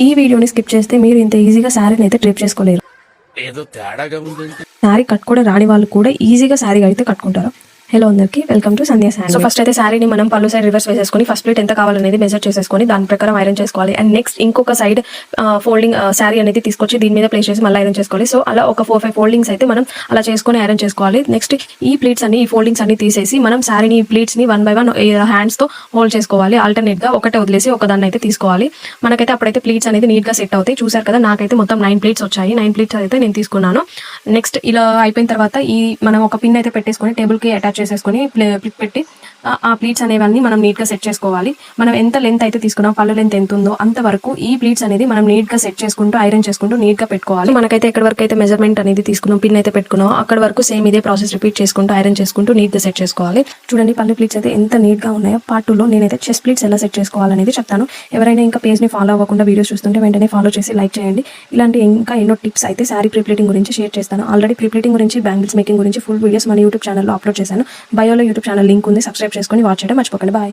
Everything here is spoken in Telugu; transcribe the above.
ఈ వీడియోని స్కిప్ చేస్తే మీరు ఇంత ఈజీగా శారీని అయితే డ్రేప్ చేసుకోలేరు. ఏదో తేడాగా ఉందండి. శారీ కట్టుకోవడం రాని వాళ్ళు కూడా ఈజీగా శారీ అయితే కట్టుకుంటారు. హలో అందరికి, welcome to Sandhya sari. So first అయితే శారీని మనం పళ్ళు సైడ్ రివర్స్ వేసేసుకొని ఫస్ట్ ప్లేట్ ఎంత కావాలనేది మెజర్ చేసేసుకొని దాని ప్రకారం ఐరన్ చేసుకోవాలి. అండ్ నెక్స్ట్ ఇంకొక సైడ్ ఫోల్డింగ్ శారీ అనేది తీసుకొచ్చి దీని మీద ప్లేస్ చేసి మళ్ళీ ఐరన్ చేసుకోవాలి. సో అలా ఒక 4-5 ఫోల్డింగ్స్ అయితే మనం అలా చేసుకొని ఐరన్ చేసుకోవాలి. నెక్స్ట్ ఈ ప్లీట్స్ అన్ని ఈ ఫోల్డింగ్స్ అన్ని తీసేసి మనం శారీని ఈ ప్లీట్స్ ని 1 by 1 హ్యాండ్స్ తో హోల్డ్ చేసుకోవాలి. ఆల్టర్నేట్ గా ఒకటే వదిలేసి ఒక దాన్ని అయితే తీసుకోవాలి. మనకైతే అప్పుడైతే ప్లీట్స్ అనేది నీట్ గా సెట్ అవుతాయి. చూసారు కదా, నాకైతే మొత్తం 9 ప్లీట్స్ వచ్చాయి. 9 ప్లీట్స్ అయితే నేను తీసుకున్నాను. నెక్స్ట్ ఇలా అయిపోయిన తర్వాత ఈ మనం ఒక పిన్ అయితే పెట్టేసుకొని టేబుల్ కి అటాచ్ చేసేసుకొని పెట్టి ఆ ప్లీట్స్ అనేవన్నీ మనం నీట్ గా సెట్ చేసుకోవాలి. మనం ఎంత లెంత్ అయితే తీసుకున్నాం, పళ్ళు లెంత్ ఎంత ఉందో అంతవరకు ఈ ప్లీట్స్ అనేది మనం నీట్ గా సెట్ చేసుకుంటూ ఐరన్ చేసుకుంటూ నీట్ గా పెట్టుకోవాలి. మనకైతే ఎక్కడి వరకు అయితే మెజర్మెంట్ అనేది తీసుకున్నాం, పిన్ అయితే పెట్టుకున్నాం, అక్కడ వరకు సేమ్ ఇదే ప్రాసెస్ రిపీట్ చేసుకుంటూ ఐరన్ చేసుకుంటూ నీట్ గా సెట్ చేసుకోవాలి. చూడండి పళ్ళు ప్లీట్స్ అయితే ఎంత నీట్ గా ఉన్నాయో. పార్ట్ 2 లో నేనైతే చెస్ట్ ప్లీట్స్ ఎలా సెట్ చేసుకోవాలనేది చెప్తాను. ఎవరైనా ఇంకా పేజ్ ని ఫాలో అవ్వకుండా వీడియోస్ చూస్తుంటే వెంటనే ఫాలో చేసి లైక్ చేయండి. ఇలాంటి ఇంకా ఎన్నో టిప్స్ అయితే శారీ ప్రీప్లేటింగ్ గురించి షేర్ చేస్తాను. ఆల్రెడీ ప్రీప్లేటింగ్ గురించి, బ్యాంగిల్స్ మేకింగ్ గురించి ఫుల్ వీడియోస్ మన యూట్యూబ్ ఛానల్లో అప్లోడ్ చేశాను. బయోలో యూట్యూబ్ ఛానల్ లింక్ ఉంది, సబ్స్క్రైబ్ చేసుకొని వాచ్ చేయడం మర్చిపోకండి. బాయ్.